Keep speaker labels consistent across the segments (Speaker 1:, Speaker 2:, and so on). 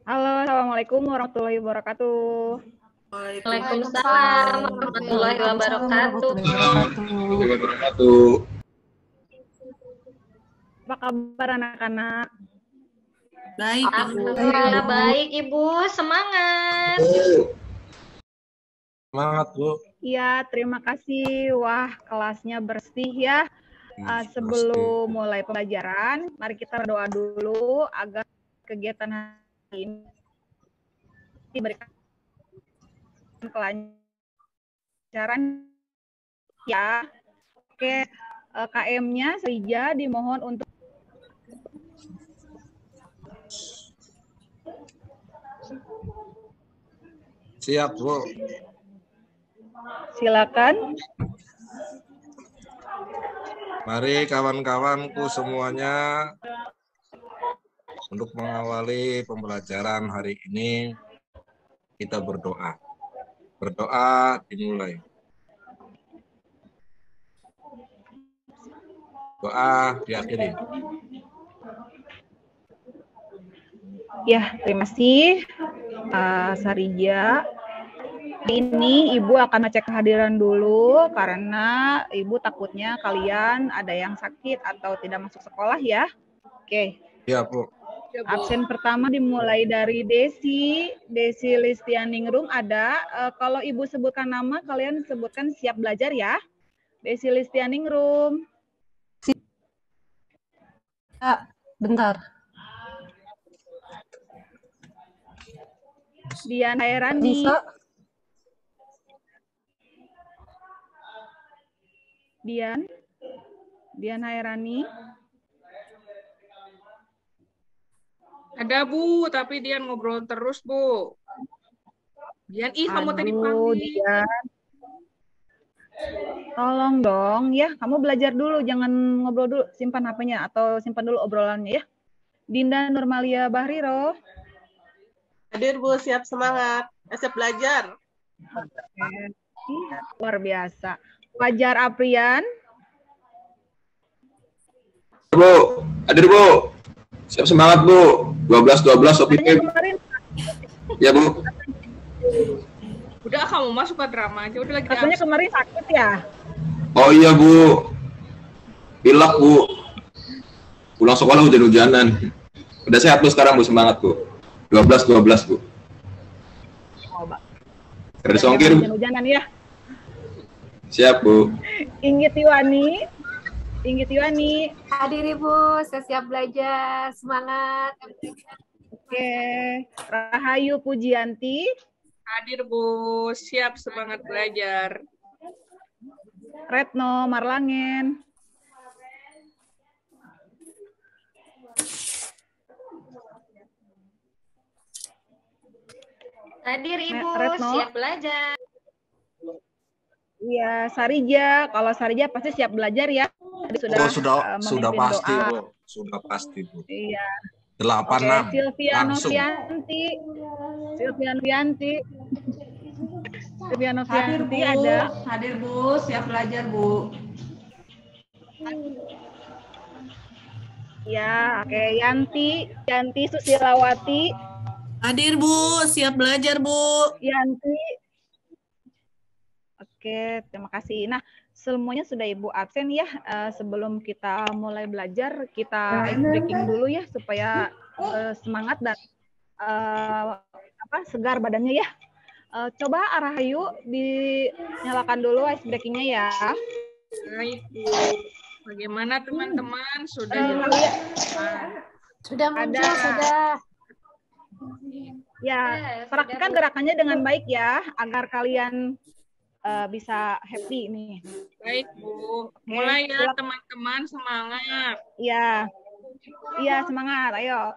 Speaker 1: Halo, Assalamualaikum warahmatullahi wabarakatuh.
Speaker 2: Waalaikumsalam warahmatullahi wabarakatuh.
Speaker 1: Apa kabar anak-anak?
Speaker 3: Baik,
Speaker 2: Alhamdulillah baik, Ibu. Semangat.
Speaker 4: Semangat, Bu.
Speaker 1: Iya, terima kasih. Wah, kelasnya bersih ya. Sebelum mulai pembelajaran, mari kita berdoa dulu agar kegiatan hari ini diberikan kelancaran ya. Oke, KM-nya Srija dimohon untuk
Speaker 4: Siap, Bu.
Speaker 1: silakan.
Speaker 4: Mari kawan-kawanku semuanya untuk mengawali pembelajaran hari ini kita berdoa. Berdoa dimulai. Doa diakhiri.
Speaker 1: Ya, terima kasih Sarija. Ini Ibu akan ngecek kehadiran dulu karena Ibu takutnya kalian ada yang sakit atau tidak masuk sekolah ya. Oke.
Speaker 4: Ya, Bu.
Speaker 1: Absen pertama dimulai dari Desi Listianingrum ada. Kalau Ibu sebutkan nama, kalian sebutkan siap belajar ya. Desi Listianingrum.
Speaker 2: Bentar.
Speaker 1: Dian Hairani.
Speaker 2: Bisa.
Speaker 1: Dian Hairani.
Speaker 3: ada Bu, tapi dia ngobrol terus, Bu. Dian, kamu tadi panggil.
Speaker 1: Dian. Tolong dong ya, kamu belajar dulu, jangan ngobrol dulu, simpan HP-nya atau simpan dulu obrolannya ya. Dinda Nurmalia Bahriro.
Speaker 5: Hadir Bu, siap semangat, siap belajar.
Speaker 1: Luar biasa. Fajar Aprian.
Speaker 6: Bu, hadir Bu. Siap semangat Bu. 12 OPP. Ya Bu.
Speaker 3: Udah kamu masuk ke drama aja, udah lagi.
Speaker 1: Katanya kemarin sakit ya?
Speaker 6: Oh iya Bu. Pilek Bu. Pulang sekolah hujan-hujanan. Udah sehat Bu sekarang Bu, semangat Bu. 12 Bu.
Speaker 1: Oh, Pak.
Speaker 6: Keren songkir Bu.
Speaker 1: Hujan-hujanan ya.
Speaker 6: Siap Bu.
Speaker 1: Inggit Iwani.
Speaker 2: Hadir Ibu, saya siap belajar. Semangat.
Speaker 1: Oke. Rahayu Pujianti.
Speaker 3: Hadir Bu, siap semangat belajar.
Speaker 1: Retno Marlangen.
Speaker 2: Hadir Ibu,
Speaker 1: Retno.
Speaker 2: siap belajar.
Speaker 1: Iya, Sarija. Kalau Sarija pasti siap belajar ya. Tadi
Speaker 4: sudah pasti,
Speaker 1: doa.
Speaker 4: Bu. Sudah pasti, Bu.
Speaker 1: Iya.
Speaker 4: 86.
Speaker 1: Silvia
Speaker 4: Langsung.
Speaker 1: Novianti ada.
Speaker 7: Hadir Bu, siap belajar Bu.
Speaker 1: Ya, oke. Yanti Susilawati.
Speaker 3: Hadir Bu, siap belajar Bu.
Speaker 1: Yanti. Oke, terima kasih. Nah, semuanya sudah Ibu absen ya. Sebelum kita mulai belajar, kita ice breaking dulu ya supaya semangat dan segar badannya ya. Coba Rahayu dinyalakan dulu ice breakingnya ya.
Speaker 3: Baik Bu. Bagaimana teman-teman? Sudah
Speaker 2: Sudah muncul, sudah.
Speaker 1: Ya, praktikkan gerakannya dengan baik ya, agar kalian bisa happy nih.
Speaker 3: Baik Bu. Mulai ya teman-teman, semangat.
Speaker 1: Iya semangat, ayo.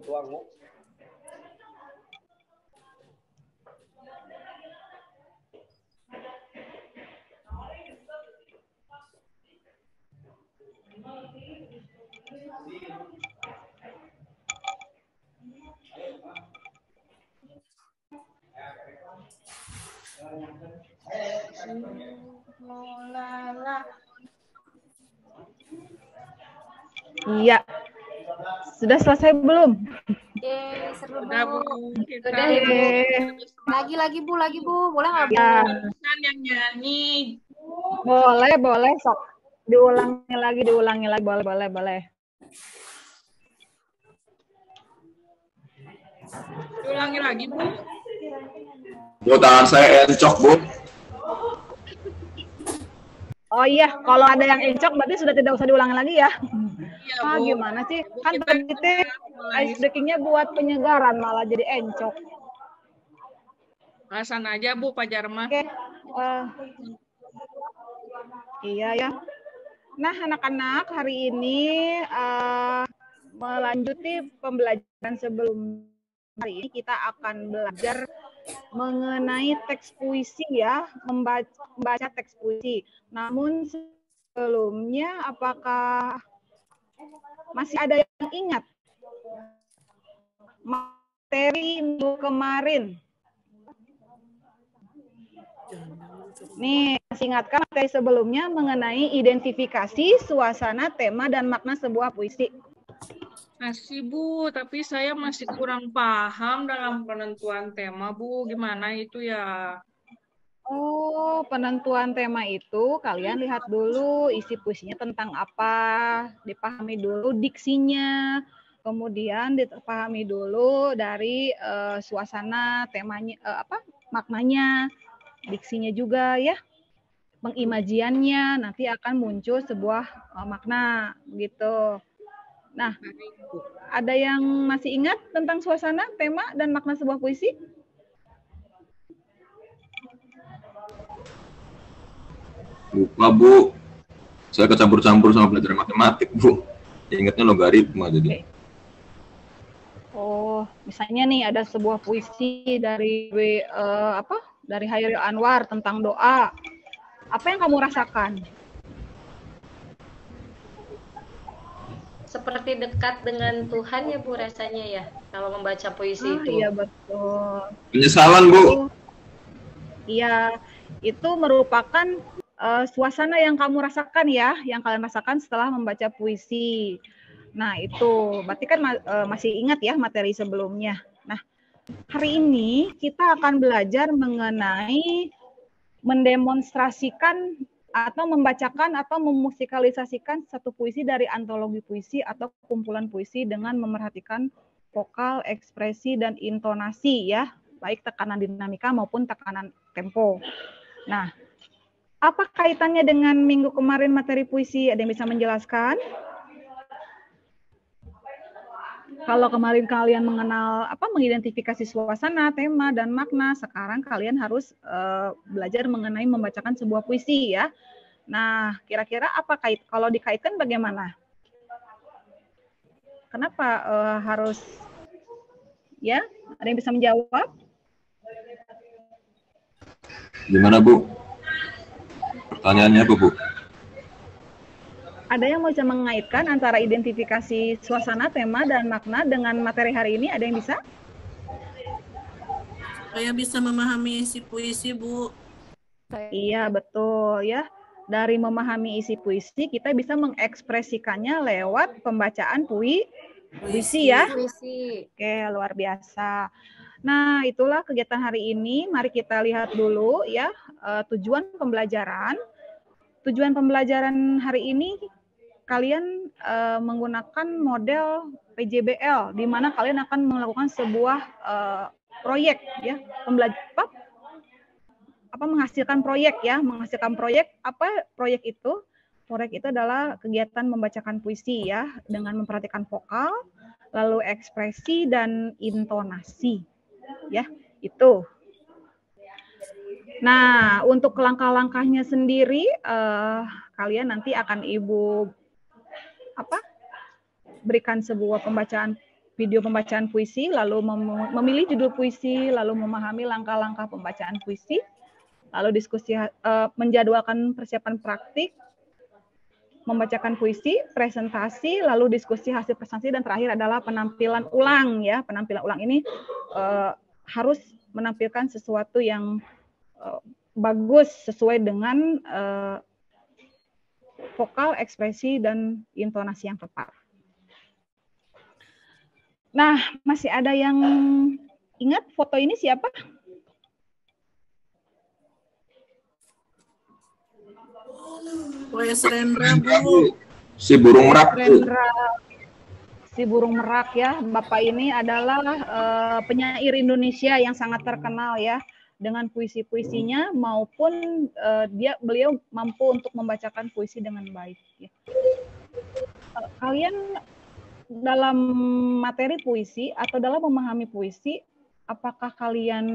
Speaker 4: Tuangmu.
Speaker 1: Iya. Sudah selesai belum?
Speaker 2: Yeay, seru
Speaker 3: Udah, Bu.
Speaker 2: Bu.
Speaker 3: Kita
Speaker 2: Udah ya, Bu.
Speaker 1: Eh,
Speaker 2: Lagi Bu. Boleh nggak Bu?
Speaker 1: ya,
Speaker 3: Kan yang nyanyi.
Speaker 1: boleh sok. Diulangi lagi, boleh.
Speaker 3: Diulangi lagi, Bu.
Speaker 6: Bu, tangan saya encok, Bu.
Speaker 1: Oh iya, kalau ada yang encok berarti sudah tidak usah diulangi lagi ya.
Speaker 3: Iya,
Speaker 1: Ah,
Speaker 3: Bu.
Speaker 1: gimana sih?
Speaker 3: Bu,
Speaker 1: Kan
Speaker 3: kita
Speaker 1: tadi teh
Speaker 3: ulangi.
Speaker 1: ice breakingnya buat penyegaran malah jadi encok.
Speaker 3: Alasan aja, Bu, Pajar mah.
Speaker 1: Oke. Iya ya. Nah, anak-anak hari ini melanjuti pembelajaran sebelum hari ini kita akan belajar mengenai teks puisi ya, membaca teks puisi. Namun sebelumnya apakah masih ada yang ingat materi minggu kemarin? Nih, masih ingatkan materi sebelumnya mengenai identifikasi, suasana, tema, dan makna sebuah puisi.
Speaker 3: Masih, Bu, tapi saya masih kurang paham dalam penentuan tema, Bu. Gimana itu ya?
Speaker 1: Oh, penentuan tema itu kalian lihat dulu isi puisinya tentang apa, dipahami dulu diksinya, kemudian dipahami dulu dari suasana temanya, maknanya, diksinya juga ya, pengimajiannya nanti akan muncul sebuah makna gitu. Nah, ada yang masih ingat tentang suasana, tema, dan makna sebuah puisi?
Speaker 6: Lupa, Bu. Saya kecampur-campur sama belajar matematik, Bu. Ingatnya logaritma jadi.
Speaker 1: Oh, misalnya nih ada sebuah puisi dari dari Hairil Anwar tentang doa. Apa yang kamu rasakan?
Speaker 2: Seperti dekat dengan Tuhan ya Bu rasanya ya kalau membaca puisi itu.
Speaker 1: Iya betul.
Speaker 6: Penyesalan, Bu.
Speaker 1: Iya, itu merupakan suasana yang kamu rasakan ya, yang kalian rasakan setelah membaca puisi. Nah, itu berarti kan masih ingat ya materi sebelumnya. Nah, hari ini kita akan belajar mengenai mendemonstrasikan atau membacakan atau memusikalisasikan satu puisi dari antologi puisi atau kumpulan puisi dengan memerhatikan vokal, ekspresi, dan intonasi ya, baik tekanan dinamika maupun tekanan tempo. Nah, apa kaitannya dengan minggu kemarin materi puisi? Ada yang bisa menjelaskan? Kalau kemarin kalian mengenal mengidentifikasi suasana, tema, dan makna, sekarang kalian harus belajar mengenai membacakan sebuah puisi ya. Nah, kira-kira apa kalau dikaitkan bagaimana? Kenapa harus ya? Ada yang bisa menjawab?
Speaker 6: Gimana, Bu? Pertanyaannya apa, Bu?
Speaker 1: Ada yang mau bisa mengaitkan antara identifikasi suasana, tema, dan makna dengan materi hari ini? Ada yang bisa?
Speaker 5: Saya bisa memahami isi puisi, Bu.
Speaker 1: Iya, betul ya. Dari memahami isi puisi, kita bisa mengekspresikannya lewat pembacaan puisi ya.
Speaker 2: Puisi.
Speaker 1: Oke, luar biasa. Nah, itulah kegiatan hari ini. Mari kita lihat dulu ya tujuan pembelajaran. Tujuan pembelajaran hari ini kalian menggunakan model PJBL, di mana kalian akan melakukan sebuah proyek ya, menghasilkan proyek ya, apa proyek itu? Proyek itu adalah kegiatan membacakan puisi ya, dengan memperhatikan vokal, lalu ekspresi dan intonasi ya, itu. Nah, untuk langkah-langkahnya sendiri, kalian nanti akan Ibu berikan sebuah video pembacaan puisi, lalu memilih judul puisi, lalu memahami langkah-langkah pembacaan puisi, lalu diskusi, menjadwalkan persiapan praktik, membacakan puisi, presentasi, lalu diskusi hasil presentasi, dan terakhir adalah penampilan ulang ya. Penampilan ulang ini harus menampilkan sesuatu yang bagus sesuai dengan vokal, ekspresi, dan intonasi yang tepat. Nah, masih ada yang ingat foto ini siapa?
Speaker 8: Wes Rendra, Bu.
Speaker 6: Si burung merak, Bu.
Speaker 1: Si burung merak ya. Bapak ini adalah penyair Indonesia yang sangat terkenal ya, dengan puisi-puisinya maupun beliau mampu untuk membacakan puisi dengan baik. Ya. Kalian dalam materi puisi atau dalam memahami puisi, apakah kalian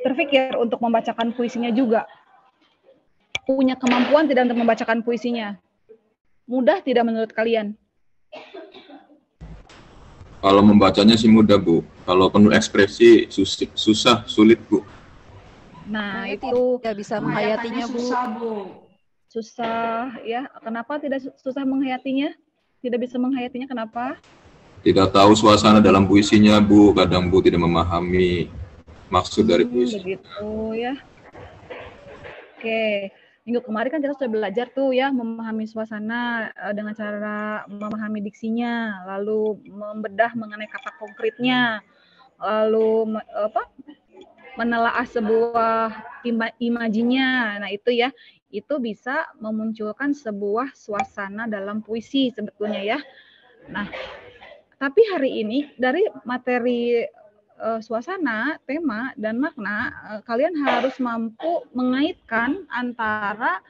Speaker 1: terpikir untuk membacakan puisinya juga? Punya kemampuan tidak untuk membacakan puisinya? Mudah tidak menurut kalian?
Speaker 6: Kalau membacanya sih mudah, Bu. Kalau penuh ekspresi susah, sulit, Bu.
Speaker 1: Nah, itu
Speaker 9: tidak bisa menghayatinya, Bu.
Speaker 7: Susah, Bu.
Speaker 1: Susah ya. Kenapa tidak susah menghayatinya? Tidak bisa menghayatinya kenapa?
Speaker 6: Tidak tahu suasana dalam puisinya, Bu. Kadang Bu tidak memahami maksud dari puisi.
Speaker 1: Begitu ya. Oke. Minggu kemarin kan kita sudah belajar tuh ya memahami suasana dengan cara memahami diksinya, lalu membedah mengenai kata konkretnya, lalu menelaah sebuah imajinya. Nah, itu ya. Itu bisa memunculkan sebuah suasana dalam puisi sebetulnya ya. Nah, tapi hari ini dari materi suasana, tema, dan makna, kalian harus mampu mengaitkan antara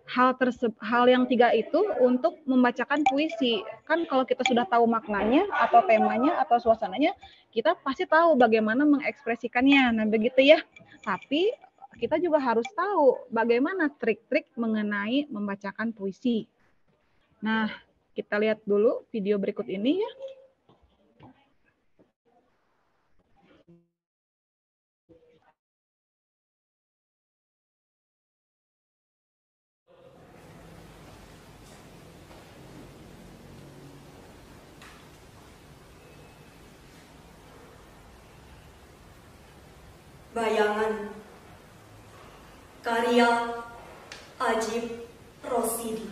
Speaker 1: hal yang tiga itu untuk membacakan puisi. Kan kalau kita sudah tahu maknanya atau temanya atau suasananya, kita pasti tahu bagaimana mengekspresikannya. Nah, begitu ya. Tapi kita juga harus tahu bagaimana trik-trik mengenai membacakan puisi. Nah, kita lihat dulu video berikut ini ya.
Speaker 10: Bayangan karya Ajib Rosidi.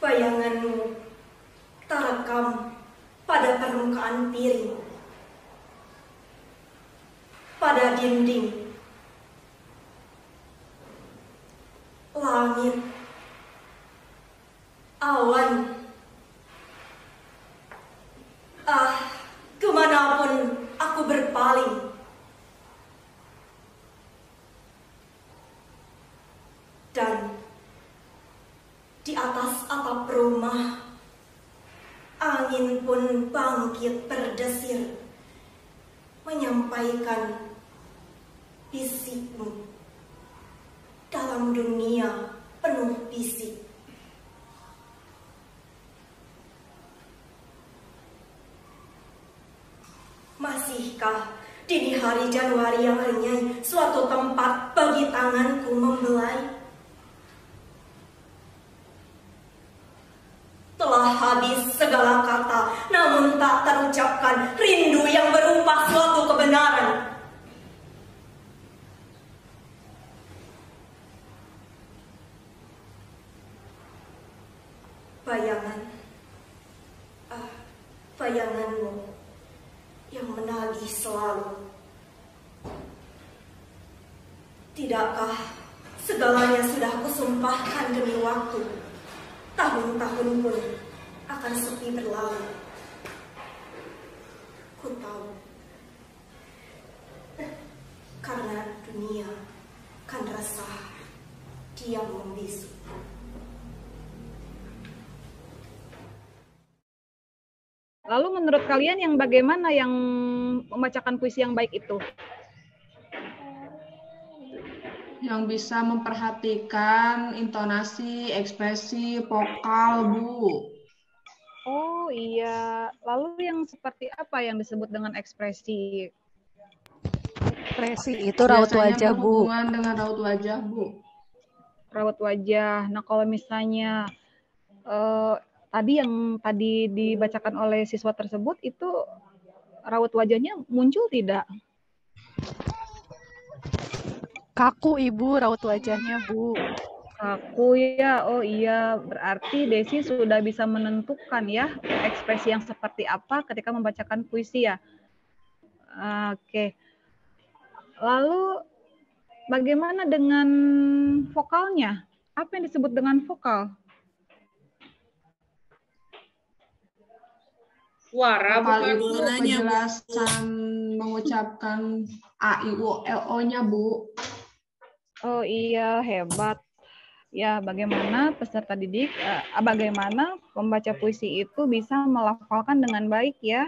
Speaker 10: Bayanganmu terekam pada permukaan piring, pada dinding, langit, awan. Kemanapun aku berpaling, dan di atas atap rumah, angin pun bangkit berdesir, menyampaikan bisikmu dalam dunia penuh bisik. Masihkah dini hari Januari yang renyai suatu tempat bagi tanganku membelai? Telah habis segala kata, namun tak terucapkan rindu yang berupa suatu kebenaran. Bayanganmu yang menagih selalu. Tidakkah segalanya sudah kusumpahkan demi waktu? Tahun-tahun pun akan sepi berlalu. Ku tahu, karena dunia kan resah, diam membisu.
Speaker 1: Lalu menurut kalian yang bagaimana yang membacakan puisi yang baik itu?
Speaker 7: Yang bisa memperhatikan intonasi, ekspresi, vokal, Bu.
Speaker 1: Oh iya, lalu yang seperti apa yang disebut dengan ekspresi?
Speaker 9: Ekspresi itu raut wajah, Bu.
Speaker 7: Berhubungan dengan raut wajah, Bu.
Speaker 1: Raut wajah. Nah, kalau misalnya tadi yang tadi dibacakan oleh siswa tersebut itu raut wajahnya muncul tidak?
Speaker 9: Kaku Ibu raut wajahnya, Bu.
Speaker 1: Kaku ya, oh iya, berarti Desi sudah bisa menentukan ya ekspresi yang seperti apa ketika membacakan puisi ya. Oke. Lalu bagaimana dengan vokalnya? Apa yang disebut dengan vokal?
Speaker 3: Suara
Speaker 7: Vokal
Speaker 3: bukan
Speaker 7: itu
Speaker 3: suaranya, Bu.
Speaker 7: penjelasan mengucapkan A, I, U, L, O-nya, Bu.
Speaker 1: Oh iya, hebat. Ya, bagaimana peserta didik, bagaimana pembaca puisi itu bisa melafalkan dengan baik ya.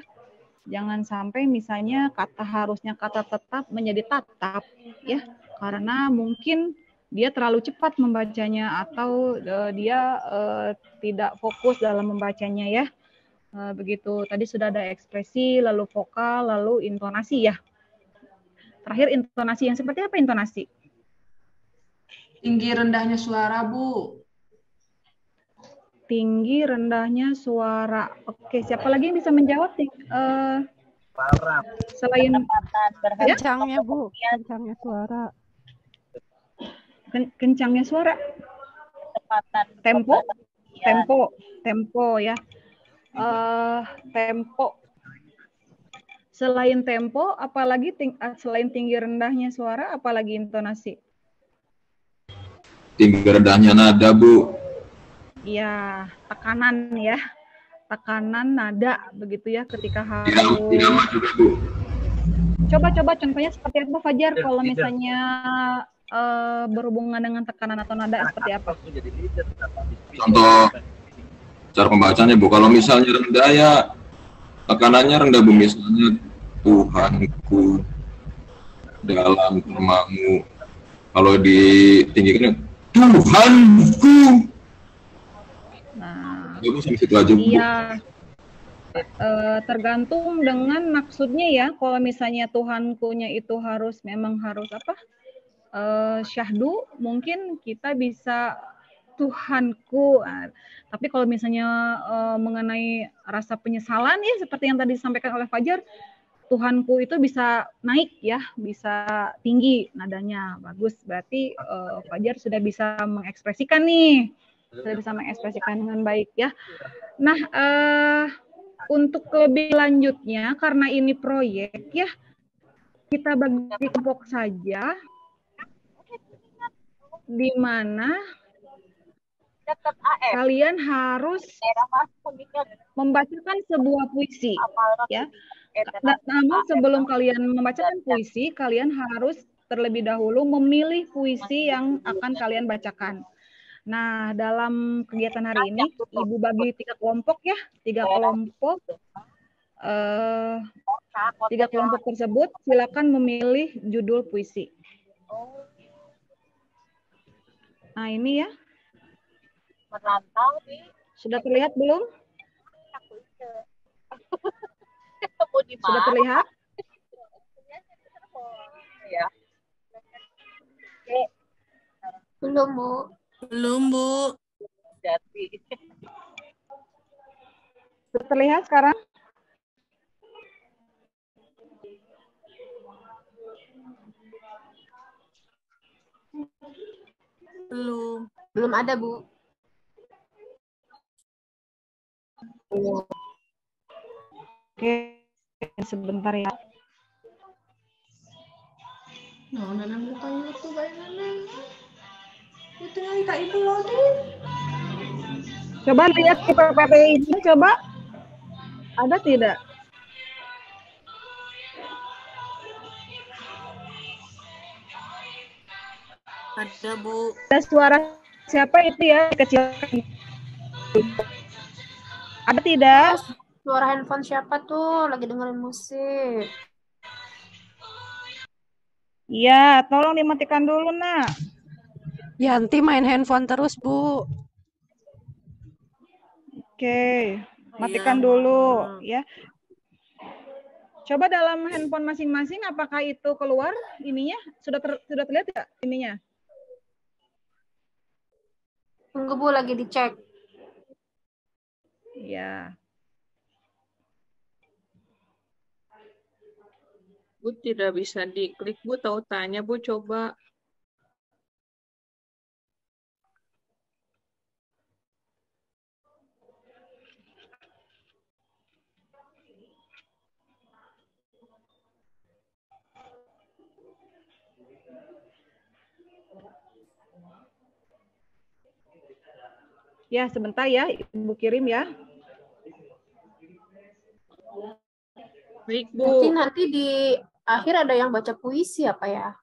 Speaker 1: Jangan sampai misalnya harusnya kata tetap menjadi tatap ya. Karena mungkin dia terlalu cepat membacanya atau dia tidak fokus dalam membacanya ya. Begitu, tadi sudah ada ekspresi, lalu vokal, lalu intonasi ya. Terakhir intonasi, yang seperti apa intonasi?
Speaker 7: Tinggi rendahnya suara, Bu.
Speaker 1: Tinggi rendahnya suara. Oke, siapa lagi yang bisa menjawab? Selain
Speaker 9: Kencangnya, Bu. Kencangnya suara.
Speaker 1: Kencangnya suara. Tempo ya. Tempo. Selain tempo, apalagi selain tinggi rendahnya suara, apalagi intonasi?
Speaker 6: Tinggi rendahnya nada, Bu.
Speaker 1: Iya, tekanan ya. Tekanan nada begitu ya ketika harus.
Speaker 6: Irama juga, Bu.
Speaker 1: Coba contohnya seperti apa Fajar kalau misalnya berhubungan dengan tekanan atau nada seperti apa?
Speaker 6: Contoh cara pembacaannya, Bu. Kalau misalnya rendah ya tekanannya rendah, Bu. Misalnya Tuhanku dalam namamu. Kalau ditinggikan Tuhanku.
Speaker 1: Nah,
Speaker 6: bagus sampai situ aja, Bu.
Speaker 1: iya. Tergantung dengan maksudnya ya. Kalau misalnya Tuhanku-nya itu memang harus apa? Syahdu, mungkin kita bisa Tuhanku. Tapi kalau misalnya mengenai rasa penyesalan ya seperti yang tadi disampaikan oleh Fajar, Tuhanku itu bisa naik ya, bisa tinggi nadanya. Bagus, berarti Fajar sudah bisa mengekspresikan nih. Sudah bisa mengekspresikan dengan baik ya. Nah, untuk lebih lanjutnya karena ini proyek ya, kita bagi kelompok saja di mana kalian harus membacakan sebuah puisi ya. Namun sebelum kalian membacakan puisi, kalian harus terlebih dahulu memilih puisi yang akan kalian bacakan. Nah, dalam kegiatan hari ini, Ibu bagi 3 kelompok ya, 3 kelompok. 3 kelompok tersebut silakan memilih judul puisi. Nah, ini ya. Sudah terlihat belum? Sudah terlihat?
Speaker 2: Belum, Bu.
Speaker 5: Belum, Bu.
Speaker 1: Sudah terlihat sekarang?
Speaker 5: Belum.
Speaker 2: Belum ada, Bu.
Speaker 1: Oke, sebentar ya.
Speaker 7: Nah, neneng buka YouTube aja, neneng. Itu yang Kak Ibu loading.
Speaker 1: Coba lihat ke PPT ini, coba. Ada tidak?
Speaker 5: Ada, Bu.
Speaker 1: Ada suara siapa itu ya? Kecilkan. Ada tidak?
Speaker 2: Suara handphone siapa tuh? Lagi dengerin musik.
Speaker 1: Iya, tolong dimatikan dulu, Nak.
Speaker 9: Yanti main handphone terus, Bu.
Speaker 1: Oke, matikan
Speaker 5: Iya,
Speaker 1: dulu
Speaker 5: Mama.
Speaker 1: ya. Coba dalam handphone masing-masing apakah itu keluar ininya? Sudah terlihat ya ininya?
Speaker 2: Tunggu, Bu, lagi dicek.
Speaker 1: Ya.
Speaker 3: Bu tidak bisa diklik, Bu. Tahu tanya, Bu, coba.
Speaker 1: Ya, sebentar ya, Ibu kirim ya.
Speaker 3: Baik, Bu.
Speaker 7: Nanti di akhir ada yang baca puisi apa ya?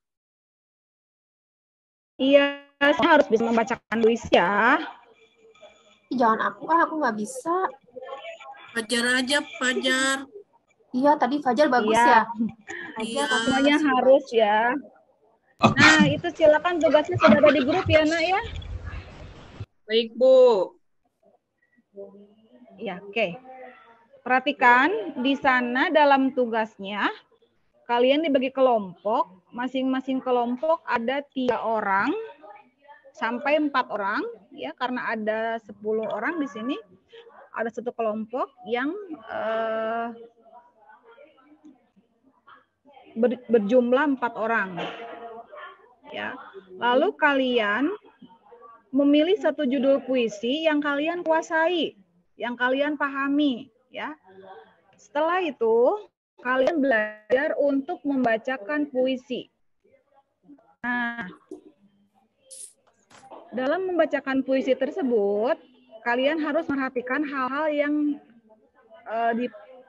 Speaker 1: Iya, saya harus bisa membacakan puisi ya.
Speaker 7: Jangan aku nggak bisa.
Speaker 5: Fajar aja, Fajar.
Speaker 7: Iya, tadi Fajar bagus
Speaker 1: Iya.
Speaker 7: ya. Fajar,
Speaker 1: Semuanya harus ya. Nah, itu silakan tugasnya sudah ada di grup ya, Nak ya.
Speaker 3: Baik, Bu.
Speaker 1: Ya, oke. Perhatikan di sana dalam tugasnya kalian dibagi kelompok, masing-masing kelompok ada 3 orang sampai 4 orang ya, karena ada 10 orang di sini. Ada satu kelompok yang berjumlah 4 orang. Ya. Lalu kalian memilih satu judul puisi yang kalian kuasai, yang kalian pahami ya. Setelah itu kalian belajar untuk membacakan puisi. Nah, dalam membacakan puisi tersebut, kalian harus memperhatikan hal-hal yang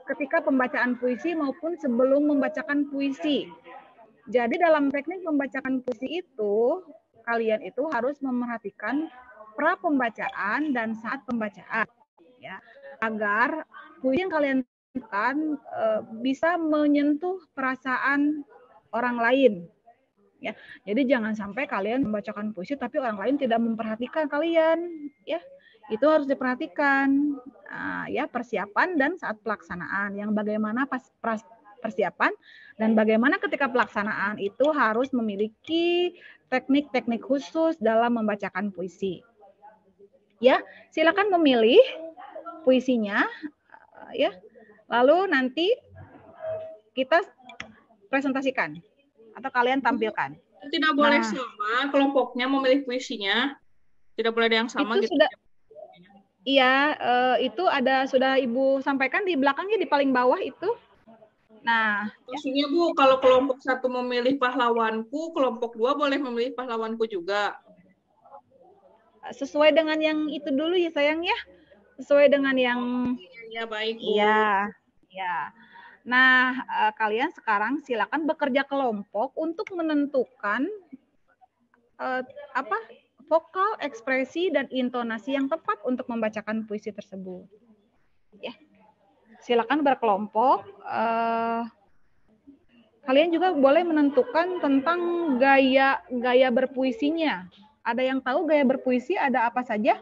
Speaker 1: ketika pembacaan puisi maupun sebelum membacakan puisi. Jadi dalam teknik membacakan puisi itu, kalian itu harus memerhatikan pra pembacaan dan saat pembacaan, ya, agar puisi yang kalian lakukan bisa menyentuh perasaan orang lain. Ya, jadi jangan sampai kalian membacakan puisi tapi orang lain tidak memperhatikan kalian, ya. Itu harus diperhatikan, ya, persiapan dan saat pelaksanaan. Yang bagaimana persiapan dan bagaimana ketika pelaksanaan itu harus memiliki teknik-teknik khusus dalam membacakan puisi. Ya, silakan memilih puisinya, ya. Lalu nanti kita presentasikan atau kalian tampilkan.
Speaker 3: Tidak boleh sama kelompoknya memilih puisinya. Tidak boleh ada yang sama
Speaker 1: itu
Speaker 3: gitu.
Speaker 1: Sudah, iya, itu sudah Ibu sampaikan di belakangnya di paling bawah itu. Nah,
Speaker 3: maksudnya Bu, kalau kelompok 1 memilih pahlawanku, kelompok 2 boleh memilih pahlawanku juga.
Speaker 1: Sesuai dengan yang itu dulu ya sayang ya. Sesuai dengan yang
Speaker 3: ya baik Bu.
Speaker 1: Iya, ya. Nah, kalian sekarang silakan bekerja kelompok untuk menentukan vokal, ekspresi dan intonasi yang tepat untuk membacakan puisi tersebut. Ya. Silakan berkelompok. Kalian juga boleh menentukan tentang gaya berpuisinya. Ada yang tahu gaya berpuisi ada apa saja?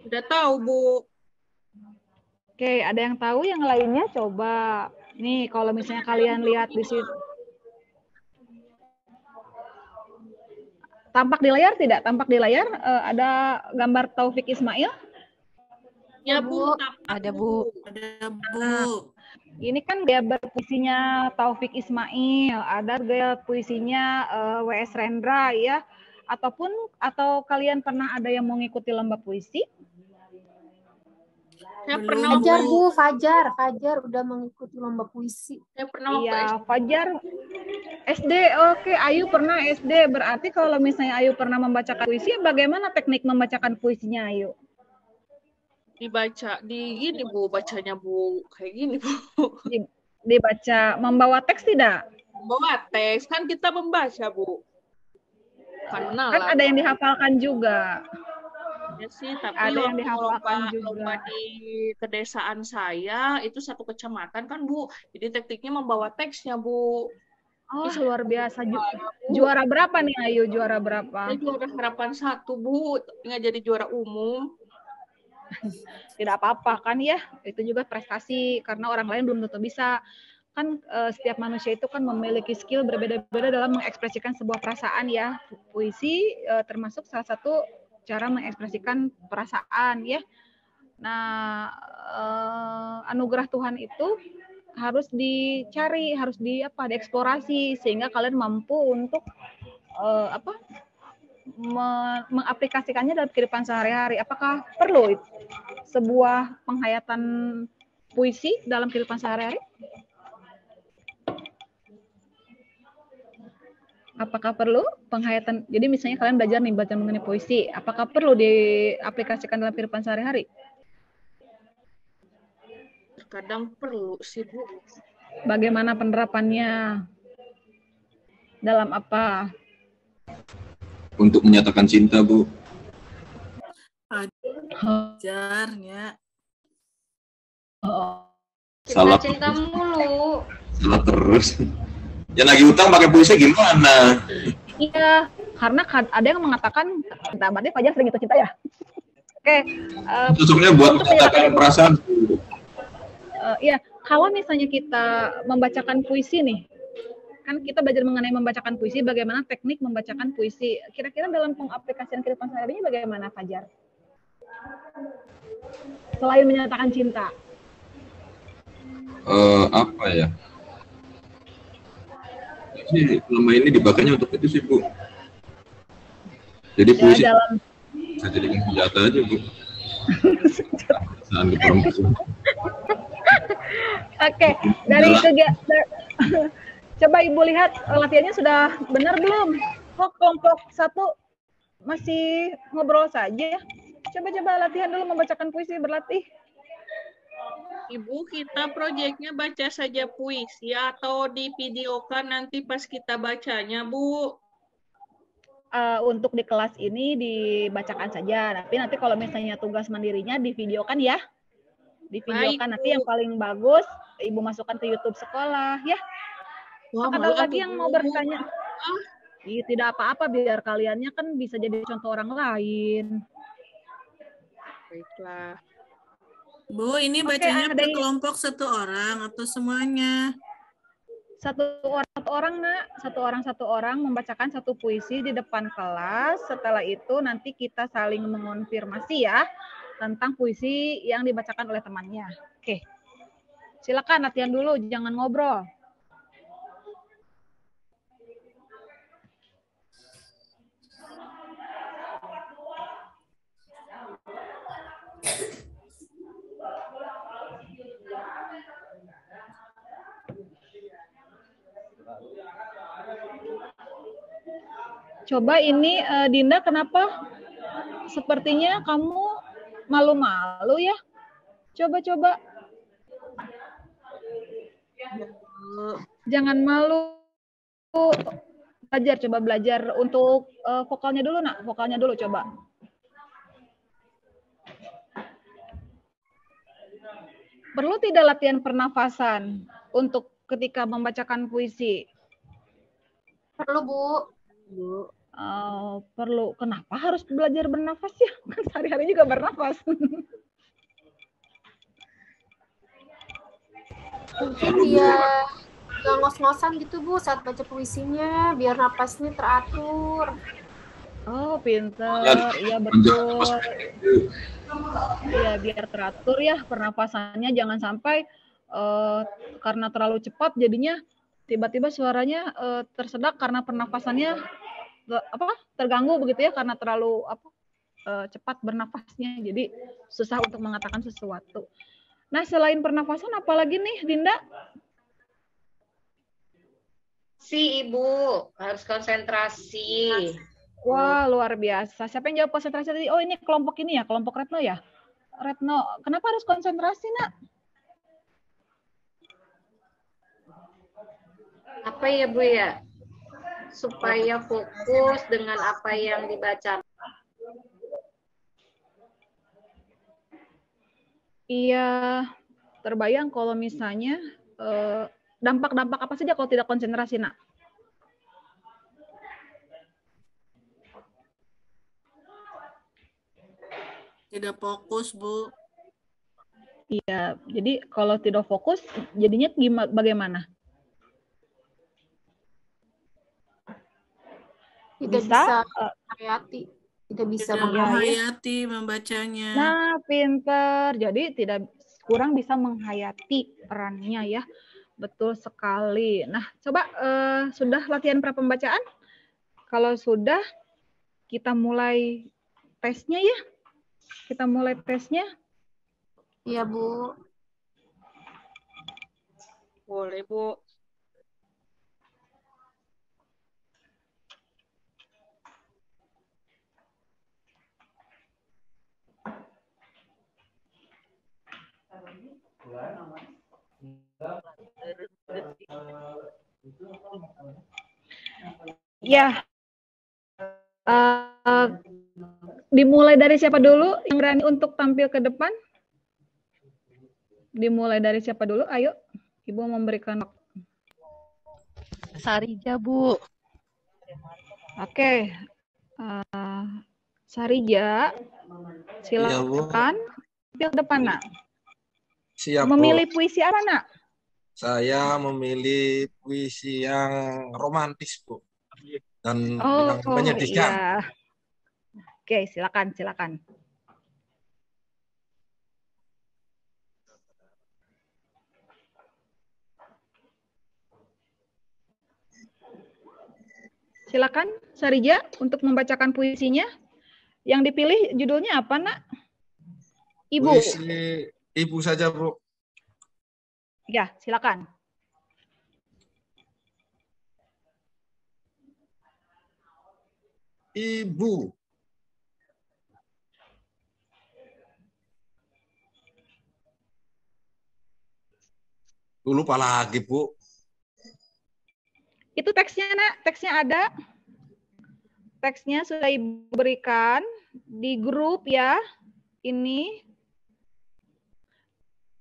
Speaker 3: Udah tahu, Bu.
Speaker 1: Oke, ada yang tahu yang lainnya? Coba. Nih, kalau misalnya kalian lihat di situ. Tampak di layar tidak? Tampak di layar ada gambar Taufik Ismail?
Speaker 3: Ya, Bu.
Speaker 9: Ada, Bu.
Speaker 5: Ada, Bu.
Speaker 1: Ini kan gaya berpuisinya Taufik Ismail, ada gaya puisinya W.S. Rendra ya. Atau kalian pernah ada yang mau ngikuti lomba puisi?
Speaker 3: Saya pernah
Speaker 7: Fajar, Bu, Fajar udah mengikuti lomba puisi.
Speaker 3: Saya pernah waktu
Speaker 1: Iya, Fajar SD. Oke, Ayu pernah SD. Berarti kalau misalnya Ayu pernah membacakan puisi, bagaimana teknik membacakan puisinya Ayu?
Speaker 3: Dibaca di gini Bu, bacanya Bu, kayak gini Bu.
Speaker 1: Dibaca membawa teks tidak?
Speaker 3: Membawa teks, kan kita membaca Bu.
Speaker 1: Kan ada yang dihafalkan juga.
Speaker 3: Ya sih, tapi
Speaker 1: ada yang dihafalkan juga.
Speaker 3: Lomba di kedesaan saya itu 1 kecamatan kan Bu. Jadi tekniknya membawa teksnya Bu.
Speaker 1: Oh, luar biasa. Juara berapa nih Ayu? Juara berapa?
Speaker 3: Saya juara harapan 1 Bu, nggak jadi juara umum.
Speaker 1: Tidak apa-apa kan ya, itu juga prestasi karena orang lain belum tentu bisa. Kan setiap manusia itu kan memiliki skill berbeda-beda dalam mengekspresikan sebuah perasaan ya. Puisi termasuk salah satu cara mengekspresikan perasaan ya. Nah, anugerah Tuhan itu harus dicari, harus dieksplorasi sehingga kalian mampu untuk mengaplikasikannya dalam kehidupan sehari-hari. Apakah perlu sebuah penghayatan puisi dalam kehidupan sehari-hari? Apakah perlu penghayatan? Jadi misalnya kalian belajar nih baca mengenai puisi, apakah perlu diaplikasikan dalam kehidupan sehari-hari?
Speaker 3: Terkadang perlu sih, Bu.
Speaker 1: Bagaimana penerapannya? Dalam apa?
Speaker 6: Untuk menyatakan cinta, Bu.
Speaker 5: Ajarnya.
Speaker 6: Salah
Speaker 2: Cinta mulu.
Speaker 6: Salah terus. Ya lagi utang pakai puisi gimana?
Speaker 1: Iya, karena ada yang mengatakan cinta berarti Fajar sering itu cinta ya. Oke.
Speaker 6: Cocoknya buat menyatakan perasaan.
Speaker 1: Iya, kalau misalnya kita membacakan puisi nih, kan kita belajar mengenai membacakan puisi, bagaimana teknik membacakan puisi. Kira-kira dalam pengaplikasian kehidupan sehari-hari bagaimana, Fajar? Selain menyatakan cinta.
Speaker 6: Apa ya? Sih, selama ini dibakanya untuk itu sih, Bu. Jadi puisi bisa jadikan senjata aja, Bu.
Speaker 1: Oke, dari coba Ibu lihat latihannya sudah benar belum? Kok kelompok 1 masih ngobrol saja? Coba latihan dulu membacakan puisi, berlatih.
Speaker 3: Ibu, kita proyeknya baca saja puisi atau divideokan nanti pas kita bacanya, Bu?
Speaker 1: Untuk di kelas ini dibacakan saja, tapi nanti kalau misalnya tugas mandirinya divideokan ya. Divideokan. Nanti yang paling bagus Ibu masukkan ke YouTube sekolah ya. Ada lagi yang mau bertanya? Iya, tidak apa-apa, biar kaliannya kan bisa jadi contoh orang lain.
Speaker 3: Baiklah.
Speaker 5: Bu, ini bacanya per kelompok 1 orang atau semuanya?
Speaker 1: Satu orang, Nak. Satu orang membacakan 1 puisi di depan kelas. Setelah itu nanti kita saling mengonfirmasi ya tentang puisi yang dibacakan oleh temannya. Oke. Silakan latihan dulu, jangan ngobrol. Coba ini Dinda, kenapa sepertinya kamu malu-malu ya? Coba. Jangan malu. Coba belajar untuk vokalnya dulu, Nak. Vokalnya dulu coba. Perlu tidak latihan pernafasan untuk ketika membacakan puisi?
Speaker 7: Perlu, Bu.
Speaker 1: Perlu. Kenapa harus belajar bernafas ya? Kan sehari-hari juga bernafas.
Speaker 7: Mungkin dia nggak ngos-ngosan gitu, Bu, saat baca puisinya, biar napasnya teratur.
Speaker 1: Oh, pinter. Iya, betul. Iya, biar teratur ya pernapasannya. Jangan sampai karena terlalu cepat jadinya tiba-tiba suaranya tersedak karena pernapasannya terganggu begitu ya, karena terlalu cepat bernafasnya. Jadi susah untuk mengatakan sesuatu. Nah, selain pernapasan apalagi nih, Dinda?
Speaker 2: Ibu harus konsentrasi.
Speaker 1: Wah, luar biasa. Siapa yang jawab konsentrasi tadi? Oh, ini kelompok ini ya, kelompok Retno ya? Retno, kenapa harus konsentrasi, Nak?
Speaker 2: Apa ya, Bu ya? Supaya fokus dengan apa yang dibaca.
Speaker 1: Iya, terbayang kalau misalnya dampak-dampak apa saja kalau tidak konsentrasi, Nak?
Speaker 5: Tidak fokus, Bu.
Speaker 1: Iya, jadi kalau tidak fokus, jadinya bagaimana?
Speaker 7: Tidak bisa hayati. Tidak bisa
Speaker 5: Tidak
Speaker 7: menghayati.
Speaker 5: menghayati membacanya.
Speaker 1: Nah, pinter. Jadi kurang bisa menghayati perannya ya. Betul sekali. Nah, coba sudah latihan prapembacaan? Kalau sudah, kita mulai tesnya ya. Kita mulai tesnya.
Speaker 7: Iya, Bu.
Speaker 3: Boleh, Bu.
Speaker 1: Ya. Dimulai dari siapa dulu yang berani untuk tampil ke depan? Dimulai dari siapa dulu? Ayo, Ibu memberikan waktu.
Speaker 9: Sarija, Bu.
Speaker 1: Oke. Sarija, silakan tampil ke depan, Nak.
Speaker 4: Siap,
Speaker 1: Memilih
Speaker 4: Bu.
Speaker 1: puisi apa, Nak?
Speaker 4: Saya memilih puisi yang romantis, Bu. Dan yang menyedihkan.
Speaker 1: Iya. Oke, silakan. Silakan, Sarija, untuk membacakan puisinya. Yang dipilih judulnya apa, Nak? Ibu.
Speaker 4: Puisi Ibu saja, Bu.
Speaker 1: Ya, silakan.
Speaker 4: Ibu. Lupa lagi, Bu.
Speaker 1: Itu teksnya, Nak. Teksnya ada. Teksnya sudah Ibu berikan di grup ya. Ini.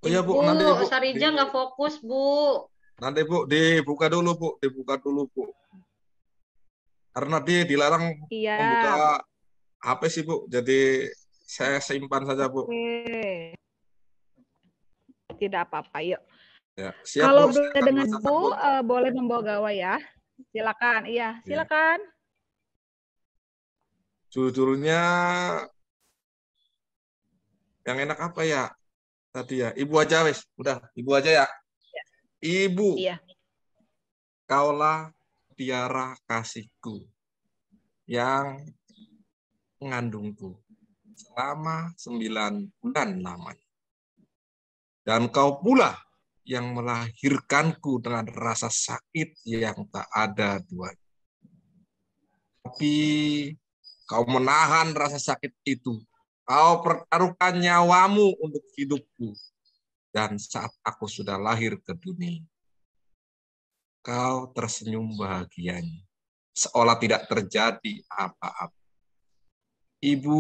Speaker 4: Oh ya, Bu.
Speaker 2: Bu,
Speaker 4: Nanti, Bu.
Speaker 2: Sarija nggak fokus, Bu.
Speaker 4: Nanti, Bu. Dibuka dulu, Bu. Karena dia dilarang membuka HP sih, Bu. Jadi saya simpan saja, Bu.
Speaker 1: Oke. Tidak apa-apa, yuk.
Speaker 4: Ya, siap,
Speaker 1: kalau
Speaker 4: Bu.
Speaker 1: beda dengan Bu, boleh membawa gawai ya. Silakan. Iya, silakan.
Speaker 4: Judulnya yang enak apa ya? Tadi ya, Ibu aja wes. Udah, Ibu aja ya. Ibu.
Speaker 1: Iya.
Speaker 4: Kaulah mutiara kasihku yang mengandungku selama 9 bulan lamanya. Dan kau pula yang melahirkanku dengan rasa sakit yang tak ada duanya. Tapi kau menahan rasa sakit itu. Kau pertaruhkan nyawamu untuk hidupku. Dan saat aku sudah lahir ke dunia, kau tersenyum bahagianya, seolah tidak terjadi apa-apa. Ibu,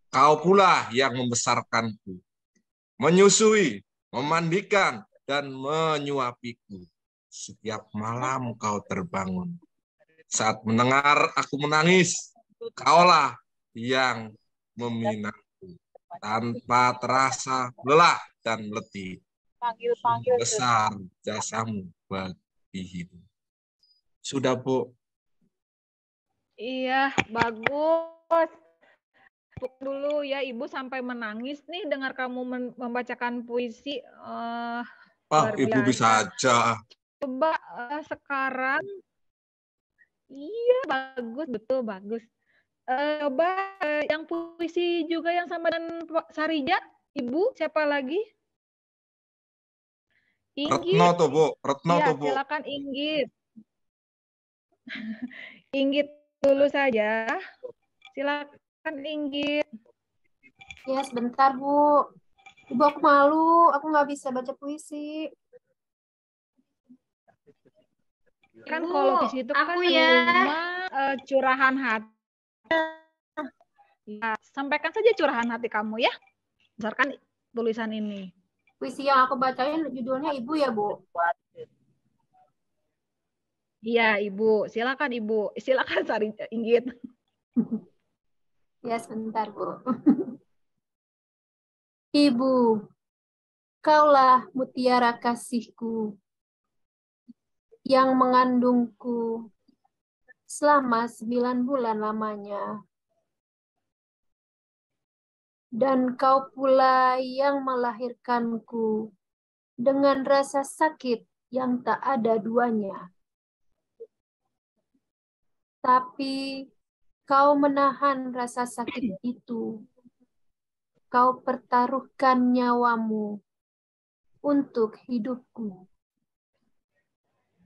Speaker 4: kau pula yang membesarkanku, menyusui, memandikan, dan menyuapiku. Setiap malam kau terbangun. Saat mendengar aku menangis, kaulah yang meminangku tanpa terasa lelah dan letih. Besar jasamu bagi hidup. Sudah, Bu.
Speaker 1: Iya, bagus. Tepuk dulu ya, Ibu sampai menangis nih dengar kamu membacakan puisi.
Speaker 4: Ibu bisa aja.
Speaker 1: Coba sekarang. Iya, bagus, betul, bagus. Coba yang puisi juga yang sama dengan Sarija, Ibu, siapa lagi? Inggit.
Speaker 4: Retno tuh, Bu. Retno
Speaker 1: ya,
Speaker 4: tuh, Bu.
Speaker 1: Silakan Inggit. Inggit dulu saja. Silakan Inggit.
Speaker 7: Ya, sebentar, Bu. Ibu, aku malu. Aku nggak bisa baca puisi.
Speaker 1: Kan
Speaker 2: Ibu,
Speaker 1: kalau puisi itu kan cuma curahan hati. Ya, sampaikan saja curahan hati kamu ya. Berdasarkan tulisan ini.
Speaker 7: Puisi yang aku bacain judulnya Ibu ya, Bu?
Speaker 1: Iya, Ibu. Silakan, Ibu. Silakan, Sarija, Inggit.
Speaker 7: Ya, sebentar, Bu. Ibu, kaulah mutiara kasihku yang mengandungku selama 9 bulan lamanya. Dan kau pula yang melahirkanku dengan rasa sakit yang tak ada duanya. Tapi kau menahan rasa sakit itu. Kau pertaruhkan nyawamu untuk hidupku.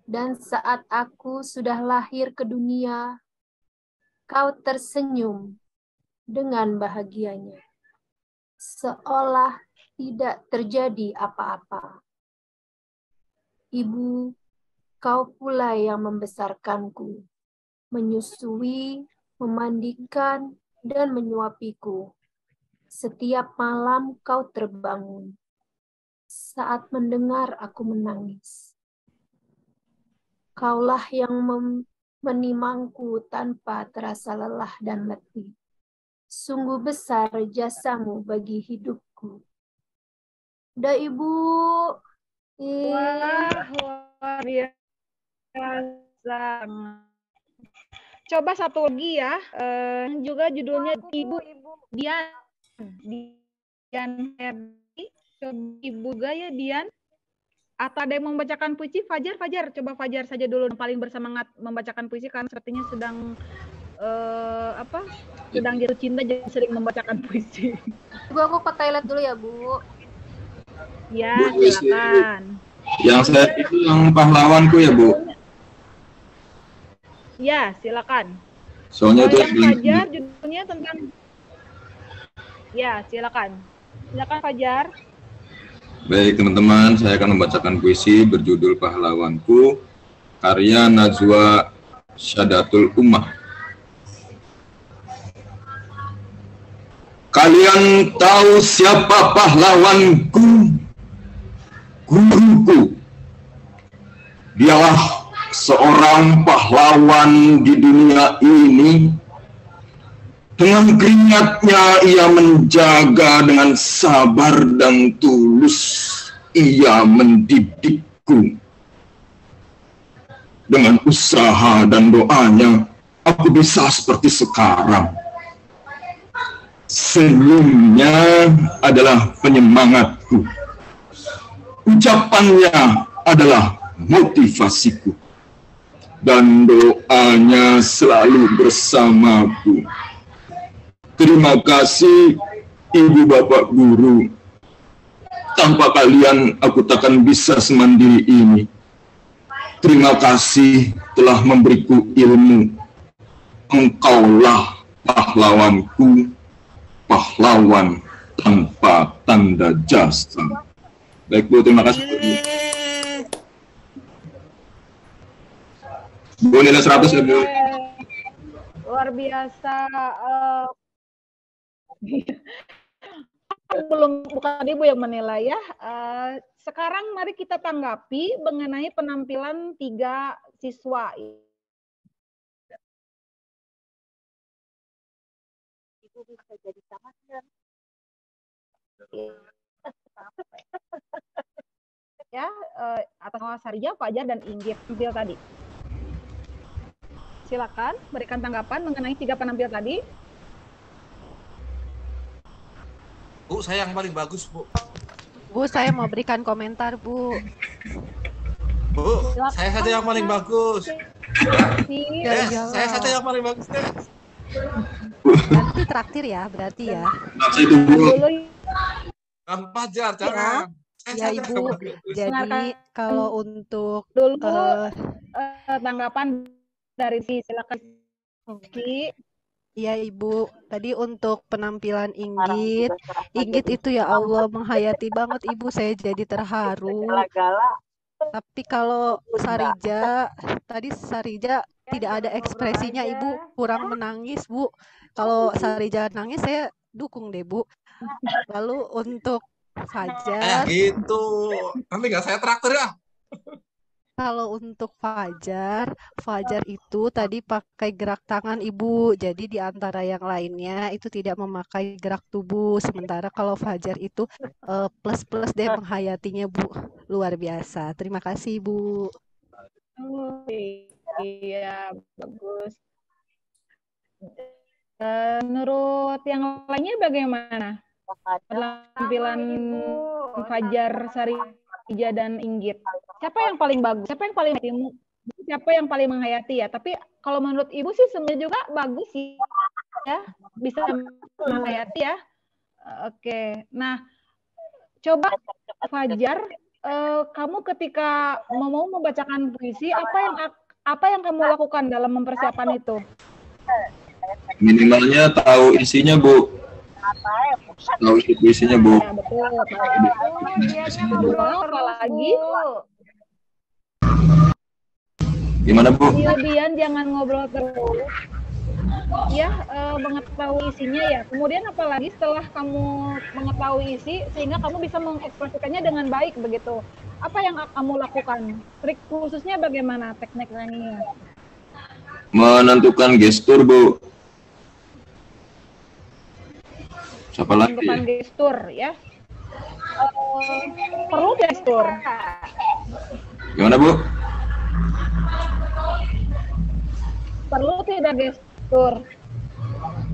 Speaker 7: Dan saat aku sudah lahir ke dunia, kau tersenyum dengan bahagianya, seolah tidak terjadi apa-apa. Ibu, kau pula yang membesarkanku, menyusui, memandikan, dan menyuapiku. Setiap malam kau terbangun saat mendengar aku menangis. Kaulah yang menimangku tanpa terasa lelah dan letih. Sungguh besar jasamu bagi hidupku. Udah Ibu.
Speaker 1: Wah, luar biasa. Coba satu lagi ya, juga judulnya Ibu Dian. Dian Herdi. Coba Ibu Gaya Dian. Atau ada yang membacakan puisi? Fajar, coba Fajar saja dulu yang paling bersemangat membacakan puisi karena sepertinya sedang sedang jatuh cinta jadi sering membacakan puisi.
Speaker 7: Bu, aku ke toilet dulu ya, Bu.
Speaker 1: Ya, silakan.
Speaker 6: Yang saya itu yang pahlawanku ya, Bu.
Speaker 1: Ya, silakan.
Speaker 6: Soalnya itu
Speaker 1: yang Fajar judulnya tentang. Ya, silakan. Silakan Fajar.
Speaker 6: Baik teman-teman, saya akan membacakan puisi berjudul Pahlawanku, karya Najwa Syadatul Ummah. Kalian tahu siapa pahlawanku? Guruku. Dialah seorang pahlawan di dunia ini. Dengan keringatnya ia menjaga, dengan sabar dan tulus ia mendidikku. Dengan usaha dan doanya aku bisa seperti sekarang. Senyumnya adalah penyemangatku. Ucapannya adalah motivasiku. Dan doanya selalu bersamaku. Terima kasih Ibu Bapak Guru. Tanpa kalian aku takkan bisa semandiri ini. Terima kasih telah memberiku ilmu. Engkaulah pahlawanku, pahlawan tanpa tanda jasa. Baik Bu, terima kasih. Bu, nilai 100 ya Bu.
Speaker 1: Luar biasa. Bukan Ibu yang menilai ya. Sekarang mari kita tanggapi mengenai penampilan 3 siswa. Ibu bisa jadi sangat ya, atas nama Sarija, Fajar, dan Inggit tampil tadi. Silakan berikan tanggapan mengenai 3 penampil tadi.
Speaker 4: Bu, saya yang paling bagus, Bu.
Speaker 9: Bu, saya mau berikan komentar, Bu.
Speaker 4: Bu, saya saja yang paling bagus. Saya saja yang paling bagus, deh.
Speaker 9: Nanti traktir ya, berarti ya.
Speaker 4: Kan Fajar, jangan.
Speaker 9: Ya, Ibu. Jadi kalau untuk
Speaker 1: tanggapan dari silakan. Oke.
Speaker 9: Iya Ibu, tadi untuk penampilan Inggit itu ya Allah menghayati banget Ibu, saya jadi terharu. Tapi kalau Sarija, tadi Sarija tidak ada ekspresinya Ibu, kurang menangis Bu. Kalau Sarija nangis saya dukung deh Bu. Lalu untuk Fajar.
Speaker 4: Gitu, nanti nggak saya traktir ya.
Speaker 9: Kalau untuk Fajar itu tadi pakai gerak tangan Ibu, jadi di antara yang lainnya itu tidak memakai gerak tubuh. Sementara kalau Fajar itu plus deh menghayatinya Bu, luar biasa. Terima kasih Bu.
Speaker 1: Oh, iya, bagus. Menurut yang lainnya bagaimana? penampilan Fajar, Sarija, dan Inggit. Siapa yang paling bagus? Siapa yang paling menghayati ya? Tapi kalau menurut Ibu sih sebenarnya juga bagus sih ya, bisa menghayati ya. Oke. Nah, coba Fajar, kamu ketika mau membacakan puisi, apa yang kamu lakukan dalam mempersiapkan itu?
Speaker 6: Minimalnya tahu isinya, Bu. Tahu isi puisinya, Bu.
Speaker 1: Ya, betul. Apa lagi?
Speaker 6: Gimana, Bu?
Speaker 1: Kemudian jangan ngobrol terus. Ya, mengetahui isinya ya. Kemudian apalagi setelah kamu mengetahui isi, sehingga kamu bisa mengekspresikannya dengan baik begitu. Apa yang kamu lakukan? Trik khususnya bagaimana teknik writingnya?
Speaker 6: Menentukan gestur, Bu. Siapa lagi?
Speaker 1: Menentukan gestur ya. Perlu gestur.
Speaker 6: Gimana, Bu?
Speaker 1: Perlu tidak gestur?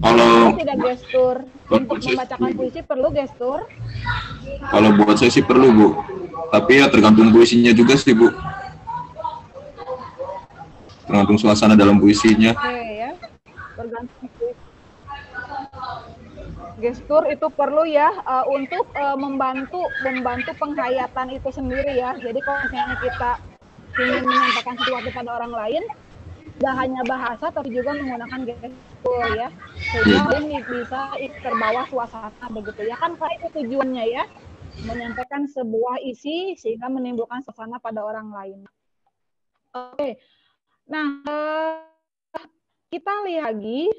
Speaker 6: Kalau
Speaker 1: tidak gestur untuk membacakan puisi perlu gestur?
Speaker 6: Kalau buat saya sih perlu, Bu. Tapi ya tergantung puisinya juga sih, Bu. Tergantung suasana dalam puisinya.
Speaker 1: Oke ya, tergantung puisi. Gestur itu perlu ya untuk membantu penghayatan itu sendiri ya. Jadi kalau misalnya kita ingin menyampaikan sesuatu pada orang lain, tidak hanya bahasa tapi juga menggunakan gestur ya, sehingga ini bisa terbawa suasana begitu ya kan, Pak, itu tujuannya ya, menyampaikan sebuah isi sehingga menimbulkan suasana pada orang lain. Oke, nah kita lihat lagi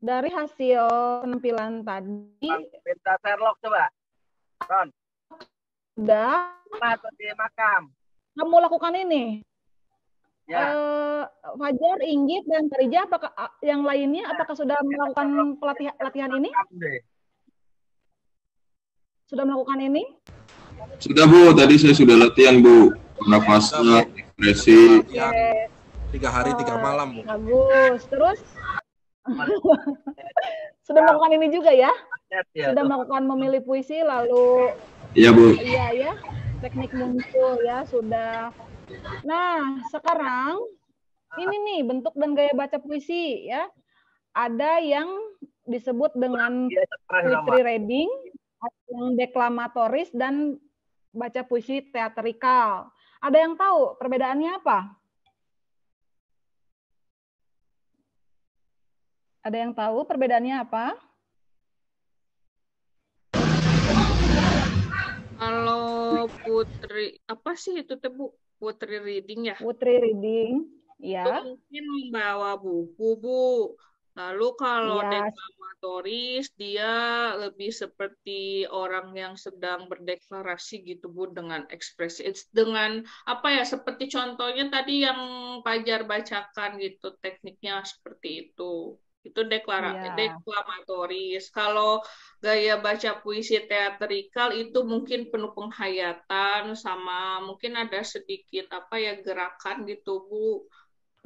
Speaker 1: dari hasil penampilan tadi.
Speaker 8: Minta Sherlock coba, Ron.
Speaker 1: Udah.
Speaker 8: Di makam.
Speaker 1: Kamu lakukan ini. Ya. Fajar, Inggit, dan Sarija, apakah yang lainnya apakah sudah melakukan latihan ini? Sudah melakukan ini?
Speaker 6: Sudah, Bu. Tadi saya sudah latihan, Bu. Pernafasan, ekspresi.
Speaker 4: 3 hari 3 malam, Bu.
Speaker 1: Bagus. Terus? Sudah melakukan ini juga ya? Sudah melakukan memilih puisi, lalu...
Speaker 6: Iya, Bu.
Speaker 1: Iya, ya. Teknik muncul ya, sudah... Nah, sekarang ini nih bentuk dan gaya baca puisi ya. Ada yang disebut dengan poetry reading, yang deklamatoris, dan baca puisi teatrikal. Ada yang tahu perbedaannya apa? Ada yang tahu perbedaannya apa?
Speaker 3: Kalau putri, apa sih itu teh, Bu? Putri reading ya?
Speaker 1: Putri reading, ya.
Speaker 3: Itu mungkin membawa buku, Bu. Lalu kalau deklamatoris, dia lebih seperti orang yang sedang berdeklarasi gitu, Bu, dengan ekspresi. Dengan apa ya, seperti contohnya tadi yang Fajar bacakan gitu, tekniknya seperti itu. Itu deklamatoris. Kalau gaya baca puisi teatrikal itu mungkin penuh penghayatan, sama mungkin ada sedikit apa ya, gerakan gitu, Bu.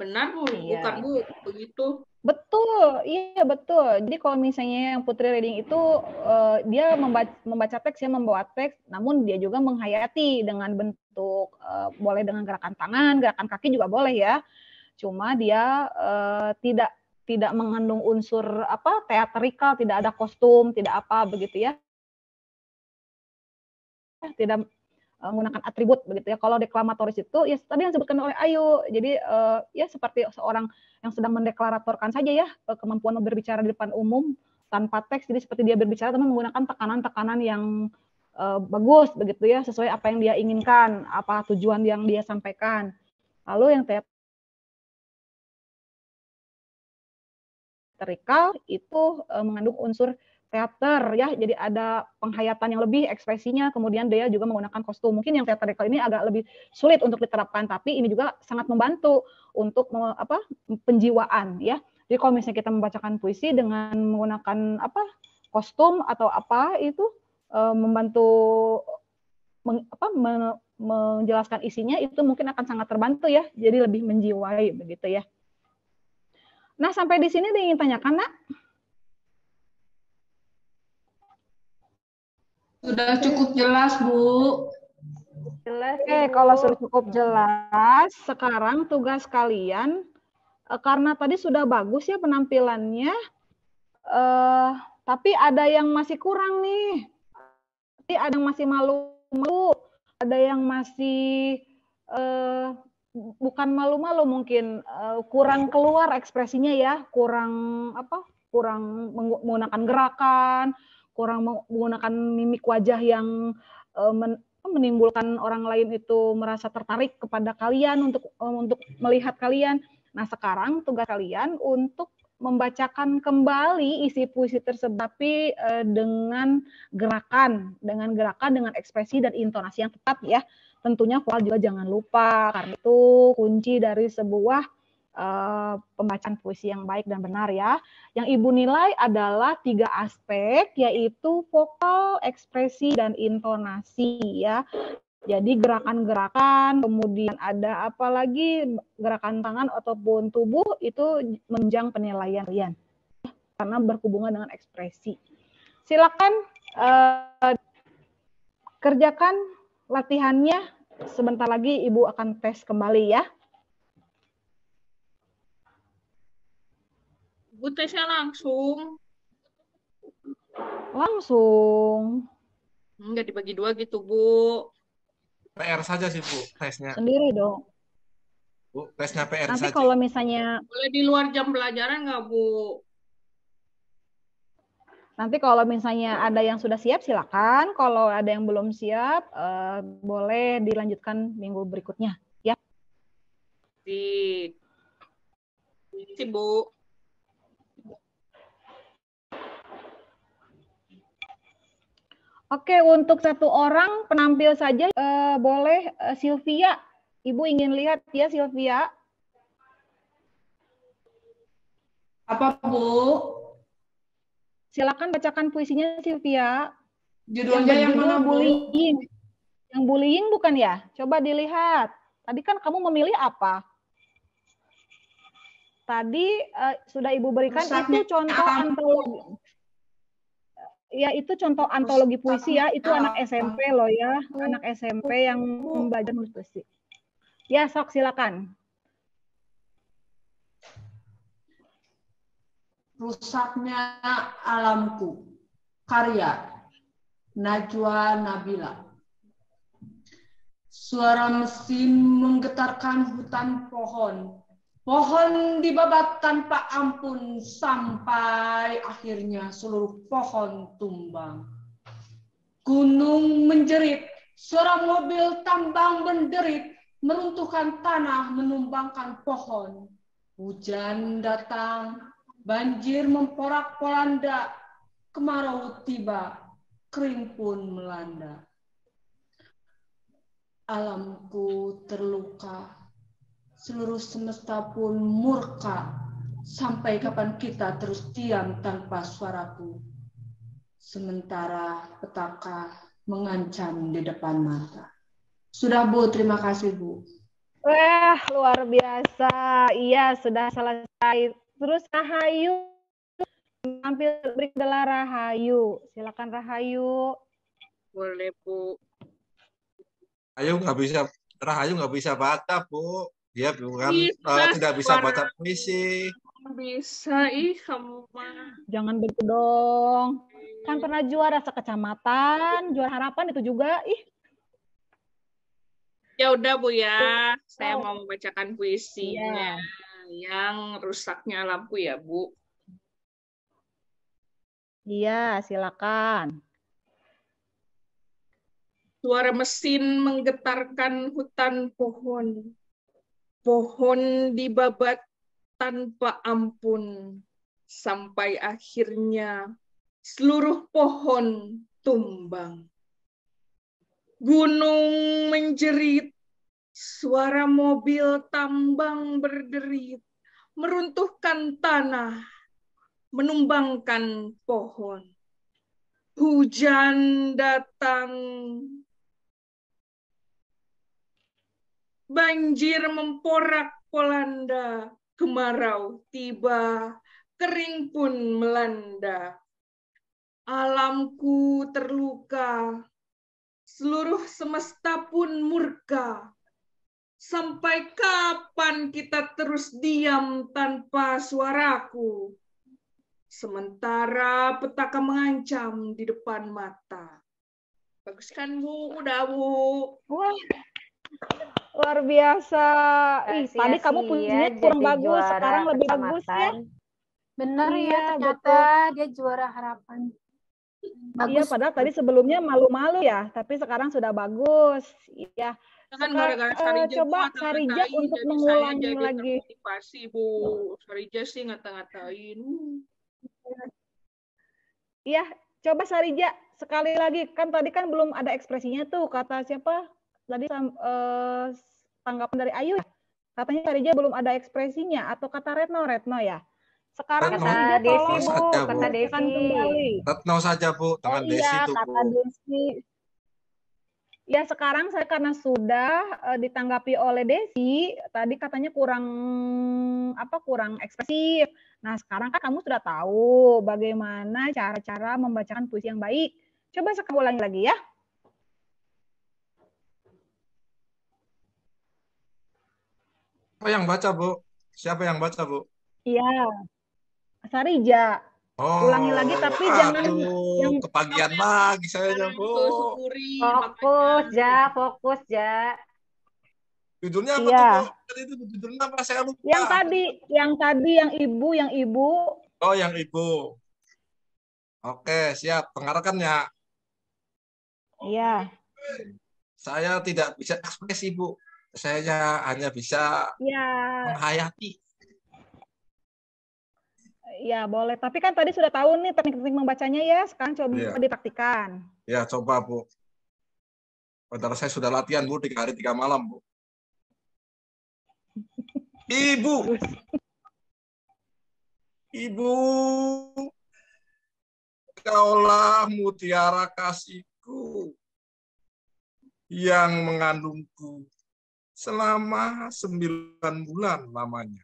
Speaker 3: Benar, Bu?
Speaker 1: Iya.
Speaker 3: Bukan, Bu? Begitu?
Speaker 1: Betul, iya betul. Jadi kalau misalnya yang putri reading itu dia membaca teks, ya membawa teks, namun dia juga menghayati dengan bentuk, boleh dengan gerakan tangan, gerakan kaki juga boleh ya. Cuma dia tidak mengandung unsur apa teatrikal, tidak ada kostum, tidak apa begitu ya. Tidak menggunakan atribut begitu ya. Kalau deklamatoris itu ya tadi yang disebutkan oleh Ayu. Jadi ya seperti seorang yang sedang mendeklaratorkan saja ya, kemampuan berbicara di depan umum tanpa teks. Jadi seperti dia berbicara tapi menggunakan tekanan-tekanan yang bagus begitu ya, sesuai apa yang dia inginkan, apa tujuan yang dia sampaikan. Lalu yang teatrikal itu mengandung unsur teater ya, jadi ada penghayatan yang lebih, ekspresinya, kemudian dia juga menggunakan kostum. Mungkin yang teatrikal ini agak lebih sulit untuk diterapkan, tapi ini juga sangat membantu untuk penjiwaan ya. Jadi kalau misalnya kita membacakan puisi dengan menggunakan apa kostum atau apa itu membantu menjelaskan isinya, itu mungkin akan sangat terbantu ya, jadi lebih menjiwai begitu ya. Nah, sampai di sini ingin tanyakan, Nak?
Speaker 2: Sudah cukup jelas, Bu.
Speaker 1: Jelas. Oke, kalau sudah cukup jelas, sekarang tugas kalian, karena tadi sudah bagus ya penampilannya, tapi ada yang masih kurang nih. Tapi ada yang masih malu-malu, ada yang masih bukan malu-malu mungkin kurang keluar ekspresinya ya, kurang menggunakan gerakan, kurang menggunakan mimik wajah yang menimbulkan orang lain itu merasa tertarik kepada kalian untuk melihat kalian. Nah, sekarang tugas kalian untuk membacakan kembali isi puisi tersebut, tapi dengan gerakan, dengan ekspresi dan intonasi yang tepat ya. Tentunya vokal juga jangan lupa, karena itu kunci dari sebuah pembacaan puisi yang baik dan benar ya. Yang Ibu nilai adalah 3 aspek, yaitu vokal, ekspresi, dan intonasi ya. Jadi gerakan-gerakan, kemudian ada apa lagi, gerakan tangan ataupun tubuh itu menunjang penilaian kalian karena berhubungan dengan ekspresi. Silakan kerjakan latihannya. Sebentar lagi Ibu akan tes kembali ya.
Speaker 3: Bu, tesnya langsung.
Speaker 1: Langsung.
Speaker 3: Enggak dibagi 2 gitu, Bu.
Speaker 4: PR saja sih, Bu, tesnya.
Speaker 1: Sendiri dong.
Speaker 4: Bu, tesnya PR
Speaker 1: Nanti
Speaker 4: saja.
Speaker 1: kalau misalnya...
Speaker 3: Boleh di luar jam pelajaran nggak, Bu?
Speaker 1: Nanti kalau misalnya ada yang sudah siap, silakan. Kalau ada yang belum siap, boleh dilanjutkan minggu berikutnya. Ya.
Speaker 3: Si Bu.
Speaker 1: Oke, untuk 1 orang penampil saja boleh Sylvia. Ibu ingin lihat ya Sylvia.
Speaker 2: Apa, Bu?
Speaker 1: Silakan bacakan puisinya Sylvia.
Speaker 2: Judulnya yang mana, Bu?
Speaker 1: Bullying. Yang bullying bukan ya? Coba dilihat. Tadi kan kamu memilih apa? Tadi sudah Ibu berikan itu contoh antologi. Ya, itu contoh antologi puisi ya. Itu anak SMP loh ya. Anak SMP yang membaca nulis puisi. Ya, sok silakan.
Speaker 11: Rusaknya alamku. Karya Najwa Nabila. Suara mesin menggetarkan hutan pohon. Pohon dibabat tanpa ampun sampai akhirnya seluruh pohon tumbang. Gunung menjerit, suara mobil tambang menderit, meruntuhkan tanah, menumbangkan pohon. Hujan datang, banjir memporak-poranda, kemarau tiba, kering pun melanda. Alamku terluka, seluruh semesta pun murka. Sampai kapan kita terus diam tanpa suaraku? Sementara petaka mengancam di depan mata. Sudah, Bu, terima kasih, Bu.
Speaker 1: Wah, luar biasa. Iya, sudah selesai. Terus Rahayu. Tampil berikut adalah Rahayu. Silakan Rahayu.
Speaker 3: Boleh, Bu.
Speaker 4: Rahayu nggak bisa baca, Bu. Dia bukan
Speaker 3: Bisa,
Speaker 4: tidak bisa baca puisi.
Speaker 3: Bisa, kamu mah.
Speaker 1: Jangan begitu dong. Kan pernah juara sekecamatan, juara harapan itu juga.
Speaker 3: Ya udah, Bu ya. Saya mau membacakan puisinya. Yang rusaknya lampu ya, Bu.
Speaker 1: Iya, silakan.
Speaker 3: Suara mesin menggetarkan hutan pohon. Pohon dibabat tanpa ampun. Sampai akhirnya seluruh pohon tumbang. Gunung menjerit. Suara mobil tambang berderit. Meruntuhkan tanah. Menumbangkan pohon. Hujan datang. Banjir memporak-poranda, kemarau tiba, kering pun melanda. Alamku terluka, seluruh semesta pun murka. Sampai kapan kita terus diam tanpa suaraku? Sementara petaka mengancam di depan mata. Bagus kan, Bu? Udah, Bu.
Speaker 1: Wah, luar biasa. Ih, tadi kamu puisinya kurang bagus, sekarang lebih bagus ya.
Speaker 7: Benar
Speaker 1: Iya,
Speaker 7: ya, ternyata dia juara harapan. Bagus.
Speaker 1: Iya, padahal tadi sebelumnya malu-malu ya, tapi sekarang sudah bagus. Iya.
Speaker 3: Kan gara-gara Sarija,
Speaker 1: coba
Speaker 3: Bu,
Speaker 1: Sarija
Speaker 3: ngata-ngatain,
Speaker 1: untuk
Speaker 3: jadi saya
Speaker 1: mengulangi
Speaker 3: jadi
Speaker 1: lagi.
Speaker 3: termotivasi, Bu. Sarija sih ngata-ngatain.
Speaker 1: Iya, coba Sarija sekali lagi. Kan tadi kan belum ada ekspresinya tuh, kata siapa? Tadi tanggapan dari Ayu ya? Katanya Sarija belum ada ekspresinya, atau kata Retno ya? Sekarang
Speaker 4: Retno,
Speaker 1: Sarija
Speaker 4: Desi,
Speaker 1: tolong
Speaker 4: Bu.
Speaker 1: kata Desi kembali.
Speaker 4: Retno saja, Bu, dengan Desi
Speaker 1: Iya,
Speaker 4: itu,
Speaker 1: kata
Speaker 4: Bu.
Speaker 1: Desi. Ya, sekarang saya karena sudah ditanggapi oleh Desi, tadi katanya kurang ekspresif. Nah, sekarang kan kamu sudah tahu bagaimana cara-cara membacakan puisi yang baik. Coba sekarang ulangi lagi ya.
Speaker 4: Siapa yang baca, Bu? Siapa yang baca, Bu?
Speaker 1: Iya, Sarija. Ulangi lagi, tapi jangan yang
Speaker 4: kepagian lagi saya, Bu.
Speaker 2: Fokus, Ja.
Speaker 4: Judulnya apa
Speaker 1: iya.
Speaker 4: tuh, Bu? Tadi itu judulnya apa? Saya lupa.
Speaker 1: Yang tadi yang ibu.
Speaker 4: Oh, yang ibu. Oke, siap. Dengarkan ya.
Speaker 1: Iya.
Speaker 4: Saya tidak bisa ekspresi, Bu. Saya hanya bisa menghayati.
Speaker 1: Ya, boleh. Tapi kan tadi sudah tahu nih teknik-teknik membacanya ya. Sekarang coba dipraktikkan.
Speaker 4: Ya, coba, Bu. Padahal saya sudah latihan, Bu, 3 hari 3 malam, Bu. Ibu. Ibu. Kaulah mutiara kasihku yang mengandungku selama 9 bulan lamanya.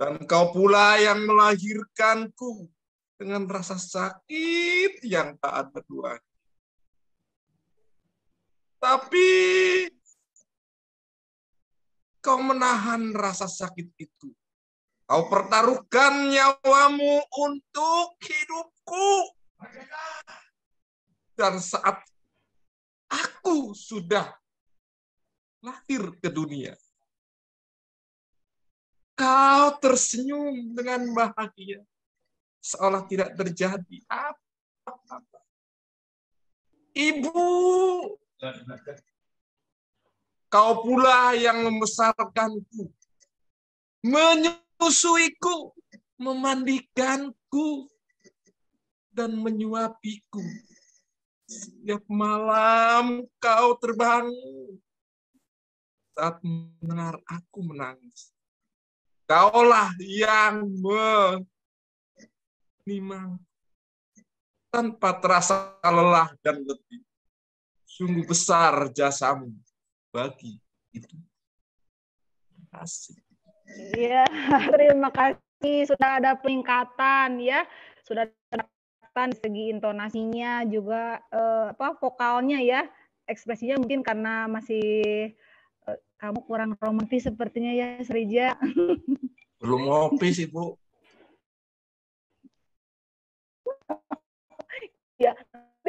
Speaker 4: Dan kau pula yang melahirkanku dengan rasa sakit yang tak ada duanya. Tapi kau menahan rasa sakit itu. Kau pertaruhkan nyawamu untuk hidupku. Dan saat aku sudah lahir ke dunia, kau tersenyum dengan bahagia, seolah tidak terjadi apa-apa. Ibu, kau pula yang membesarkanku, menyusuiku, memandikanku, dan menyuapiku. Setiap malam kau terbangun saat mendengar aku menangis. Kaulah yang menimang tanpa terasa lelah dan letih. Sungguh besar jasamu bagi itu. Terima kasih.
Speaker 1: Iya, terima kasih. Sudah ada peningkatan ya. Sudah ada peningkatan segi intonasinya juga vokalnya ya. Ekspresinya mungkin karena masih kamu kurang romantis sepertinya ya, Sarija.
Speaker 4: Belum ngopi sih, Bu.
Speaker 1: Ya,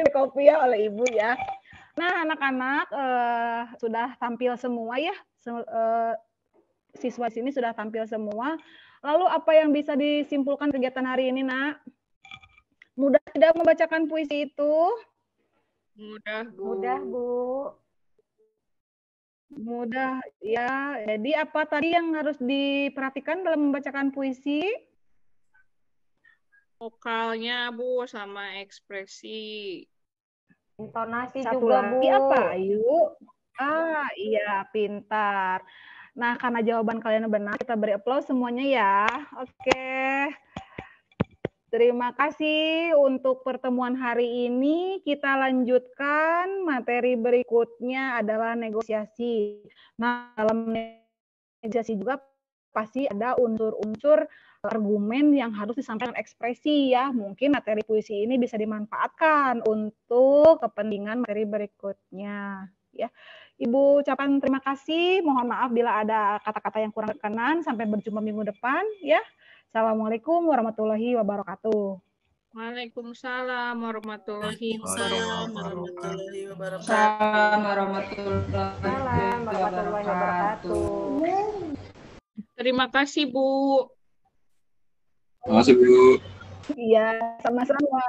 Speaker 1: kopi ya oleh Ibu ya. Nah, anak-anak sudah tampil semua ya. Siswa sini sudah tampil semua. Lalu apa yang bisa disimpulkan kegiatan hari ini, Nak? Mudah tidak membacakan puisi itu?
Speaker 3: Mudah, Bu.
Speaker 2: Mudah, Bu.
Speaker 1: Mudah ya. Jadi apa tadi yang harus diperhatikan dalam membacakan puisi?
Speaker 3: Vokalnya, Bu, sama ekspresi.
Speaker 2: Intonasi
Speaker 1: Satu
Speaker 2: juga,
Speaker 1: lagi
Speaker 2: Bu.
Speaker 1: apa, Ayu? Iya, pintar. Nah, karena jawaban kalian benar, kita beri aplaus semuanya ya. Oke. Terima kasih untuk pertemuan hari ini. Kita lanjutkan materi berikutnya adalah negosiasi. Nah, dalam negosiasi juga pasti ada unsur-unsur argumen yang harus disampaikan ekspresi ya. Mungkin materi puisi ini bisa dimanfaatkan untuk kepentingan materi berikutnya ya. Ibu ucapkan terima kasih. Mohon maaf bila ada kata-kata yang kurang berkenan. Sampai berjumpa minggu depan ya. Assalamualaikum warahmatullahi wabarakatuh.
Speaker 3: Waalaikumsalam warahmatullahi
Speaker 5: wabarakatuh.
Speaker 2: warahmatullahi wabarakatuh.
Speaker 3: Terima kasih, Bu.
Speaker 6: Terima kasih, Bu.
Speaker 1: Iya, sama-sama.